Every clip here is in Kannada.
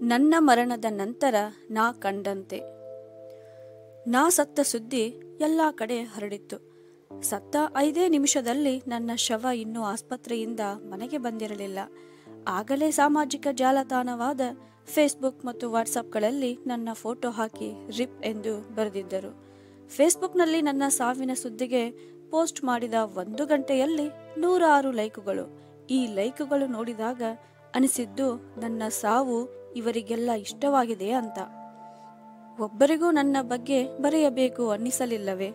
ನನ್ನ ಮರಣದ ನಂತರ ನಾ ಕಂಡಂತೆ. ನಾ ಸತ್ತ ಸುದ್ದಿ ಎಲ್ಲ ಕಡೆ ಹರಡಿತ್ತು. ಸತ್ತ 5 ನಿಮಿಷದಲ್ಲಿ ನನ್ನ ಶವ ಇನ್ನೂ ಆಸ್ಪತ್ರೆಯಿಂದ ಮನೆಗೆ ಬಂದಿರಲಿಲ್ಲ. ಆಗಲೇ ಸಾಮಾಜಿಕ ಜಾಲತಾಣವಾದ ಫೇಸ್ಬುಕ್ ಮತ್ತು ವಾಟ್ಸಪ್ಗಳಲ್ಲಿ ನನ್ನ ಫೋಟೋ ಹಾಕಿ ರಿಪ್ ಎಂದು ಬರೆದಿದ್ದರು. ಫೇಸ್ಬುಕ್ನಲ್ಲಿ ನನ್ನ ಸಾವಿನ ಸುದ್ದಿಗೆ ಪೋಸ್ಟ್ ಮಾಡಿದ 1 ಗಂಟೆಯಲ್ಲಿ 106 ಲೈಕುಗಳು. ಈ ಲೈಕುಗಳು ನೋಡಿದಾಗ ಅನಿಸಿದ್ದು ನನ್ನ ಸಾವು ಇವರಿಗೆಲ್ಲ ಇಷ್ಟವಾಗಿದೆ ಅಂತ. ಒಬ್ಬರಿಗೂ ನನ್ನ ಬಗ್ಗೆ ಬರೆಯಬೇಕು ಅನ್ನಿಸಲಿಲ್ಲವೇ?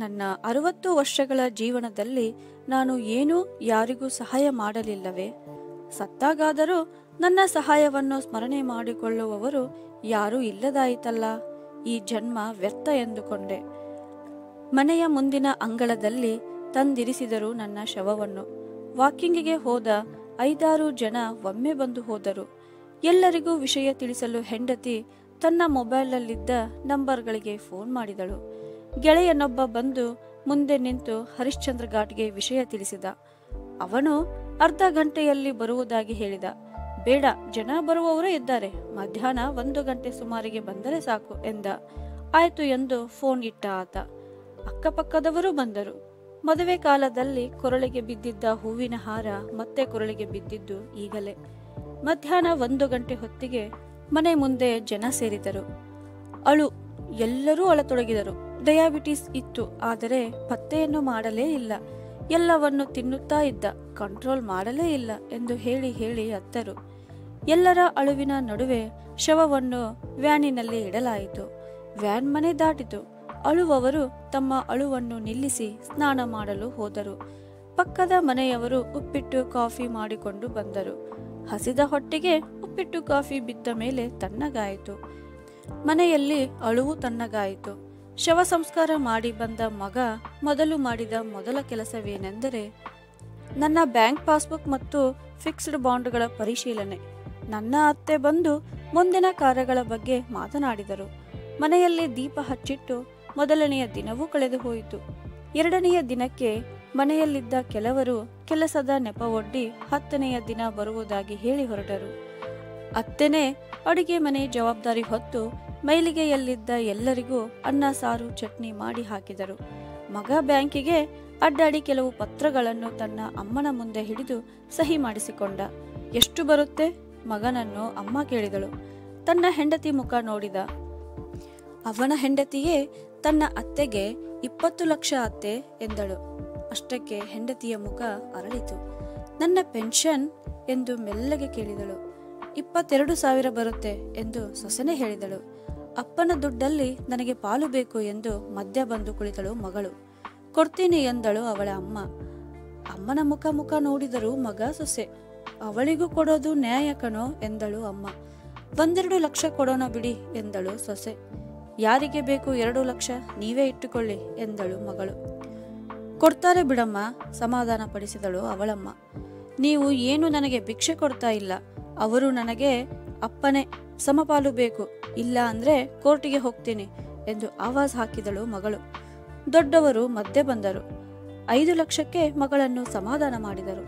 ನನ್ನ 60 ವರ್ಷಗಳ ಜೀವನದಲ್ಲಿ ನಾನು ಏನೂ ಯಾರಿಗೂ ಸಹಾಯ ಮಾಡಲಿಲ್ಲವೇ? ಸತ್ತಾಗಾದರೂ ನನ್ನ ಸಹಾಯವನ್ನು ಸ್ಮರಣೆ ಮಾಡಿಕೊಳ್ಳುವವರು ಯಾರೂ ಇಲ್ಲದಾಯಿತಲ್ಲ. ಈ ಜನ್ಮ ವ್ಯರ್ಥ ಎಂದುಕೊಂಡೆ. ಮನೆಯ ಮುಂದಿನ ಅಂಗಳದಲ್ಲಿ ತಂದಿರಿಸಿದರು ನನ್ನ ಶವವನ್ನು. ವಾಕಿಂಗಿಗೆ ಹೋದ 5-6 ಜನ ಒಮ್ಮೆ ಬಂದು ಹೋದರು. ಎಲ್ಲರಿಗೂ ವಿಷಯ ತಿಳಿಸಲು ಹೆಂಡತಿ ತನ್ನ ಮೊಬೈಲ್ನಲ್ಲಿದ್ದ ನಂಬರ್ಗಳಿಗೆ ಫೋನ್ ಮಾಡಿದಳು. ಗೆಳೆಯನೊಬ್ಬ ಬಂದು ಮುಂದೆ ನಿಂತು ಹರಿಶ್ಚಂದ್ರ ಘಾಟ್ಗೆ ವಿಷಯ ತಿಳಿಸಿದ. ಅವನು ಅರ್ಧ ಗಂಟೆಯಲ್ಲಿ ಬರುವುದಾಗಿ ಹೇಳಿದ. ಬೇಡ, ಜನ ಬರುವವರು ಇದ್ದಾರೆ, ಮಧ್ಯಾಹ್ನ 1 ಗಂಟೆ ಸುಮಾರಿಗೆ ಬಂದರೆ ಸಾಕು ಎಂದ. ಆಯ್ತು ಎಂದು ಫೋನ್ ಇಟ್ಟ ಆತ. ಅಕ್ಕಪಕ್ಕದವರು ಬಂದರು. ಮದುವೆ ಕಾಲದಲ್ಲಿ ಕೊರಳಿಗೆ ಬಿದ್ದಿದ್ದ ಹೂವಿನ ಹಾರ ಮತ್ತೆ ಕೊರಳಿಗೆ ಬಿದ್ದಿದ್ದು ಈಗಲೇ. ಮಧ್ಯಾಹ್ನ 1 ಗಂಟೆ ಹೊತ್ತಿಗೆ ಮನೆ ಮುಂದೆ ಜನ ಸೇರಿದರು. ಎಲ್ಲರೂ ಅಳತೊಡಗಿದರು. ಡಯಾಬಿಟಿಸ್ ಇತ್ತು, ಆದರೆ ಪತ್ತೆಯನ್ನು ಮಾಡಲೇ ಇಲ್ಲ. ಎಲ್ಲವನ್ನು ತಿನ್ನುತ್ತಾ ಇದ್ದ, ಕಂಟ್ರೋಲ್ ಮಾಡಲೇ ಇಲ್ಲ ಎಂದು ಹೇಳಿ ಹೇಳಿ ಅತ್ತರು. ಎಲ್ಲರ ಅಳುವಿನ ನಡುವೆ ಶವವನ್ನು ವ್ಯಾನಿನಲ್ಲಿ ಇಡಲಾಯಿತು. ವ್ಯಾನ್ ಮನೆ ದಾಟಿತು. ಅಳುವವರು ತಮ್ಮ ಅಳುವನ್ನು ನಿಲ್ಲಿಸಿ ಸ್ನಾನ ಮಾಡಲು ಹೋದರು. ಪಕ್ಕದ ಮನೆಯವರು ಉಪ್ಪಿಟ್ಟು ಕಾಫಿ ಮಾಡಿಕೊಂಡು ಬಂದರು. ಹಸಿದ ಹೊಟ್ಟೆಗೆ ಉಪ್ಪಿಟ್ಟು ಕಾಫಿ ಬಿದ್ದ ಮೇಲೆ ತಣ್ಣಗಾಯಿತು. ಮನೆಯಲ್ಲಿ ಅಳುವು ತಣ್ಣಗಾಯಿತು. ಶವ ಸಂಸ್ಕಾರ ಮಾಡಿ ಬಂದ ಮಗ ಮೊದಲು ಮಾಡಿದ ಮೊದಲ ಕೆಲಸವೇನೆಂದರೆ ನನ್ನ ಬ್ಯಾಂಕ್ ಪಾಸ್ಬುಕ್ ಮತ್ತು ಫಿಕ್ಸ್ಡ್ ಬಾಂಡ್ಗಳ ಪರಿಶೀಲನೆ. ನನ್ನ ಅತ್ತೆ ಬಂದು ಮುಂದಿನ ಕಾರ್ಯಗಳ ಬಗ್ಗೆ ಮಾತನಾಡಿದರು. ಮನೆಯಲ್ಲಿ ದೀಪ ಹಚ್ಚಿಟ್ಟು ಮೊದಲನೆಯ ದಿನವೂ ಕಳೆದು ಹೋಯಿತು. 2ನೆಯ ದಿನಕ್ಕೆ ಮನೆಯಲ್ಲಿದ್ದ ಕೆಲವರು ಕೆಲಸದ ನೆಪವೊಡ್ಡಿ 10ನೆಯ ದಿನ ಬರುವುದಾಗಿ ಹೇಳಿ ಹೊರಟರು. ಅತ್ತೆನೇ ಅಡುಗೆ ಮನೆ ಜವಾಬ್ದಾರಿ ಹೊತ್ತು ಮೈಲಿಗೆಯಲ್ಲಿದ್ದ ಎಲ್ಲರಿಗೂ ಅನ್ನ ಸಾರು ಚಟ್ನಿ ಮಾಡಿ ಹಾಕಿದರು. ಮಗ ಬ್ಯಾಂಕಿಗೆ ಅಡ್ಡಾಡಿ ಕೆಲವು ಪತ್ರಗಳನ್ನು ತನ್ನ ಅಮ್ಮನ ಮುಂದೆ ಹಿಡಿದು ಸಹಿ ಮಾಡಿಸಿಕೊಂಡ. ಎಷ್ಟು ಬರುತ್ತೆ? ಮಗನನ್ನು ಅಮ್ಮ ಕೇಳಿದಳು. ತನ್ನ ಹೆಂಡತಿ ಮುಖ ನೋಡಿದ. ಅವನ ಹೆಂಡತಿಯೇ ತನ್ನ ಅತ್ತೆಗೆ 20 ಲಕ್ಷ ಅತ್ತೆ ಎಂದಳು. ಅಷ್ಟಕ್ಕೆ ಹೆಂಡತಿಯ ಮುಖ ಅರಳಿತು. ನನ್ನ ಪೆನ್ಷನ್ ಎಂದು ಮೆಲ್ಲಗೆ ಕೇಳಿದಳು. 22,000 ಬರುತ್ತೆ ಎಂದು ಸೊಸೆನೇ ಹೇಳಿದಳು. ಅಪ್ಪನ ದುಡ್ಡಲ್ಲಿ ನನಗೆ ಪಾಲು ಬೇಕು ಎಂದು ಮಧ್ಯ ಬಂದು ಕುಳಿತಳು ಮಗಳು. ಕೊಡ್ತೀನಿ ಎಂದಳು ಅವಳ ಅಮ್ಮ. ಅಮ್ಮನ ಮುಖ ನೋಡಿದರು ಮಗ ಸೊಸೆ. ಅವಳಿಗೂ ಕೊಡೋದು ನ್ಯಾಯ ಕಣೋ ಎಂದಳು ಅಮ್ಮ. 1-2 ಲಕ್ಷ ಕೊಡೋಣ ಬಿಡಿ ಎಂದಳು ಸೊಸೆ. ಯಾರಿಗೆ ಬೇಕು 2 ಲಕ್ಷ? ನೀವೇ ಇಟ್ಟುಕೊಳ್ಳಿ ಎಂದಳು ಮಗಳು. ಕೊಡ್ತಾರೆ ಬಿಡಮ್ಮ, ಸಮಾಧಾನ ಪಡಿಸಿದಳು ಅವಳಮ್ಮ. ನೀವು ಏನು ನನಗೆ ಭಿಕ್ಷೆ ಕೊಡ್ತಾ ಇಲ್ಲ, ಅವರು ನನಗೆ ಅಪ್ಪನೇ, ಸಮಪಾಲು ಬೇಕು, ಇಲ್ಲ ಅಂದ್ರೆ ಕೋರ್ಟಿಗೆ ಹೋಗ್ತೀನಿ ಎಂದು ಆವಾಜ್ ಹಾಕಿದಳು ಮಗಳು. ದೊಡ್ಡವರು ಮಧ್ಯೆ ಬಂದರು. 5 ಲಕ್ಷಕ್ಕೆ ಮಗಳನ್ನು ಸಮಾಧಾನ ಮಾಡಿದರು.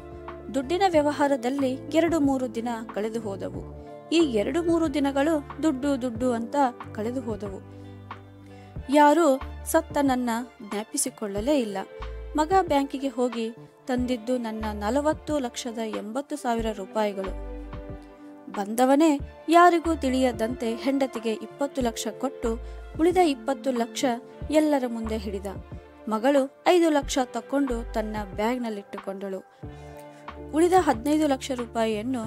ದುಡ್ಡಿನ ವ್ಯವಹಾರದಲ್ಲಿ 2-3 ದಿನ ಕಳೆದು ಹೋದವು. ಈ 2-3 ದಿನಗಳು ದುಡ್ಡು ಅಂತ ಕಳೆದು ಹೋದವು. ಯಾರೂ ಸತ್ತ ನನ್ನ ಜ್ಞಾಪಿಸಿಕೊಳ್ಳಲೇ ಇಲ್ಲ. ಮಗ ಬ್ಯಾಂಕಿಗೆ ಹೋಗಿ ತಂದಿದ್ದು ನನ್ನ 40,80,000 ರೂಪಾಯಿಗಳು. ಬಂದವನೇ ಯಾರಿಗೂ ತಿಳಿಯದಂತೆ ಹೆಂಡತಿಗೆ 20 ಲಕ್ಷ ಕೊಟ್ಟು ಉಳಿದ 20 ಲಕ್ಷ ಎಲ್ಲರ ಮುಂದೆ ಹಿಡಿದ. ಮಗಳು 5 ಲಕ್ಷ ತಕ್ಕೊಂಡು ತನ್ನ ಬ್ಯಾಗ್ನಲ್ಲಿಟ್ಟುಕೊಂಡಳು. ಉಳಿದ 15 ಲಕ್ಷ ರೂಪಾಯಿಯನ್ನು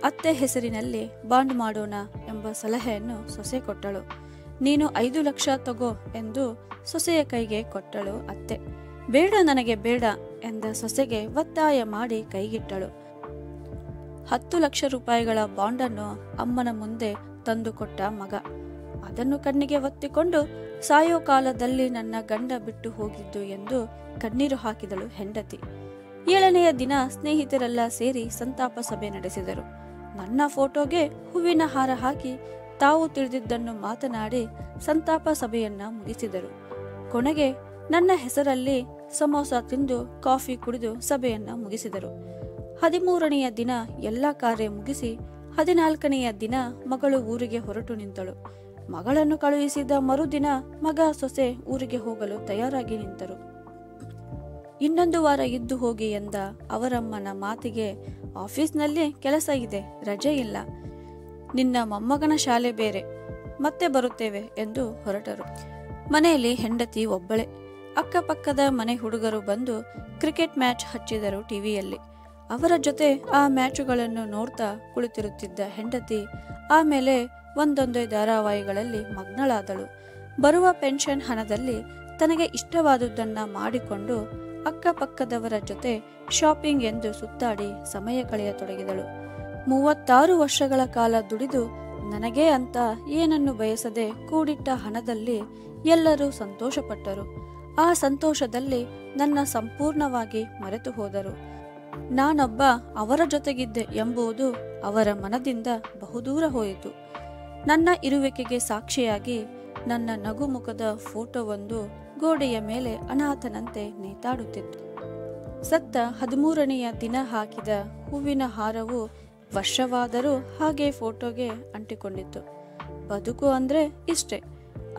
ಅತ್ತೆ ಹೆಸರಿನಲ್ಲಿ ಬಾಂಡ್ ಮಾಡೋಣ ಎಂಬ ಸಲಹೆಯನ್ನು ಸೊಸೆ ಕೊಟ್ಟಳು. ನೀನು 5 ಲಕ್ಷ ತಗೋ ಎಂದು ಸೊಸೆಯ ಕೈಗೆ ಕೊಟ್ಟಳು ಅತ್ತೆ. ಬೇಡ, ನನಗೆ ಬೇಡ ಎಂದ ಸೊಸೆಗೆ ಒತ್ತಾಯ ಮಾಡಿ ಕೈಗಿಟ್ಟಳು. 10 ಲಕ್ಷ ರೂಪಾಯಿಗಳ ಬಾಂಡನ್ನು ಅಮ್ಮನ ಮುಂದೆ ತಂದುಕೊಟ್ಟ ಮಗ. ಅದನ್ನು ಕಣ್ಣಿಗೆ ಒತ್ತಿಕೊಂಡು ಸಾಯೋ ಕಾಲದಲ್ಲಿ ನನ್ನ ಗಂಡ ಬಿಟ್ಟು ಹೋಗಿದ್ದು ಎಂದು ಕಣ್ಣೀರು ಹಾಕಿದಳು ಹೆಂಡತಿ. 7ನೆಯ ದಿನ ಸ್ನೇಹಿತರೆಲ್ಲ ಸೇರಿ ಸಂತಾಪ ಸಭೆ ನಡೆಸಿದರು. ನನ್ನ ಫೋಟೋಗೆ ಹೂವಿನ ಹಾರ ಹಾಕಿ ತಾವು ತಿಳಿದಿದ್ದನ್ನು ಮಾತನಾಡಿ ಸಂತಾಪ ಸಭೆಯನ್ನ ಮುಗಿಸಿದರು. ಕೊನೆಗೆ ನನ್ನ ಹೆಸರಲ್ಲಿ ಸಮೋಸ ತಿಂದು ಕಾಫಿ ಕುಡಿದು ಸಭೆಯನ್ನ ಮುಗಿಸಿದರು. 13ನೆಯ ದಿನ ಎಲ್ಲ ಕಾರ್ಯ ಮುಗಿಸಿ 14ನೆಯ ದಿನ ಮಗಳು ಊರಿಗೆ ಹೊರಟು ನಿಂತಳು. ಮಗಳನ್ನು ಕಳುಹಿಸಿದ ಮರುದಿನ ಮಗ ಸೊಸೆ ಊರಿಗೆ ಹೋಗಲು ತಯಾರಾಗಿ ನಿಂತರು. ಇನ್ನೊಂದು ವಾರ ಇದ್ದು ಹೋಗಿ ಎಂದ ಅವರಮ್ಮನ ಮಾತಿಗೆ ಆಫೀಸ್ನಲ್ಲಿ ಕೆಲಸ ಇದೆ, ರಜೆ ಇಲ್ಲ, ನಿನ್ನ ಮೊಮ್ಮಗನ ಶಾಲೆ ಬೇರೆ, ಮತ್ತೆ ಬರುತ್ತೇವೆ ಎಂದು ಹೊರಟರು. ಮನೆಯಲ್ಲಿ ಹೆಂಡತಿ ಒಬ್ಬಳೆ. ಅಕ್ಕಪಕ್ಕದ ಮನೆ ಹುಡುಗರು ಬಂದು ಕ್ರಿಕೆಟ್ ಮ್ಯಾಚ್ ಹಚ್ಚಿದರು ಟಿವಿಯಲ್ಲಿ. ಅವರ ಜೊತೆ ಆ ಮ್ಯಾಚುಗಳನ್ನು ನೋಡ್ತಾ ಕುಳಿತಿರುತ್ತಿದ್ದ ಹೆಂಡತಿ ಆಮೇಲೆ ಒಂದೊಂದೇ ಧಾರಾವಾಹಿಗಳಲ್ಲಿ ಮಗ್ನಳಾದಳು. ಬರುವ ಪೆನ್ಷನ್ ಹಣದಲ್ಲಿ ತನಗೆ ಇಷ್ಟವಾದುದನ್ನ ಮಾಡಿಕೊಂಡು ಅಕ್ಕಪಕ್ಕದವರ ಜೊತೆ ಶಾಪಿಂಗ್ ಎಂದು ಸುತ್ತಾಡಿ ಸಮಯ ಕಳೆಯತೊಡಗಿದಳು. 36 ವರ್ಷಗಳ ಕಾಲ ದುಡಿದು ನನಗೇ ಅಂತ ಏನನ್ನು ಬಯಸದೆ ಕೂಡಿಟ್ಟ ಹಣದಲ್ಲಿ ಎಲ್ಲರೂ ಸಂತೋಷಪಟ್ಟರು. ಆ ಸಂತೋಷದಲ್ಲಿ ನನ್ನ ಸಂಪೂರ್ಣವಾಗಿ ಮರೆತು ಹೋದರು. ನಾನೊಬ್ಬ ಅವರ ಜೊತೆಗಿದ್ದೆ ಎಂಬುದು ಅವರ ಮನದಿಂದ ಬಹುದೂರ ಹೋಯಿತು. ನನ್ನ ಇರುವಿಕೆಗೆ ಸಾಕ್ಷಿಯಾಗಿ ನನ್ನ ನಗುಮುಖದ ಫೋಟೋವೊಂದು ಗೋಡೆಯ ಮೇಲೆ ಅನಾಥನಂತೆ ನೇತಾಡುತ್ತಿತ್ತು. ಸತ್ತ 13ನೆಯ ದಿನ ಹಾಕಿದ ಹೂವಿನ ಹಾರವು ವರ್ಷವಾದರೂ ಹಾಗೆ ಫೋಟೋಗೆ ಅಂಟಿಕೊಂಡಿತ್ತು. ಬದುಕು ಅಂದ್ರೆ ಇಷ್ಟೇ.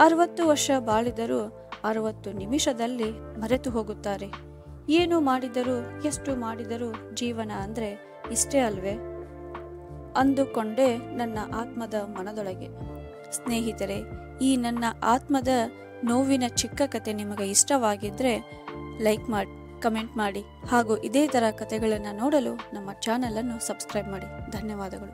60 ವರ್ಷ ಬಾಳಿದರೂ 60 ನಿಮಿಷದಲ್ಲಿ ಮರೆತು ಹೋಗುತ್ತಾರೆ. ಏನು ಮಾಡಿದರೂ ಎಷ್ಟು ಮಾಡಿದರೂ ಜೀವನ ಅಂದ್ರೆ ಇಷ್ಟೇ ಅಲ್ವೇ ಅಂದುಕೊಂಡೇ ನನ್ನ ಆತ್ಮದ ಮನದೊಳಗೆ. ಸ್ನೇಹಿತರೆ, ಈ ನನ್ನ ಆತ್ಮದ ನೋವಿನ ಚಿಕ್ಕ ಕತೆ ನಿಮಗೆ ಇಷ್ಟವಾಗಿದ್ರೆ ಲೈಕ್ ಮಾಡಿ, ಕಮೆಂಟ್ ಮಾಡಿ ಹಾಗೂ ಇದೇ ಥರ ಕತೆಗಳನ್ನು ನೋಡಲು ನಮ್ಮ ಚಾನಲನ್ನು ಸಬ್ಸ್ಕ್ರೈಬ್ ಮಾಡಿ. ಧನ್ಯವಾದಗಳು.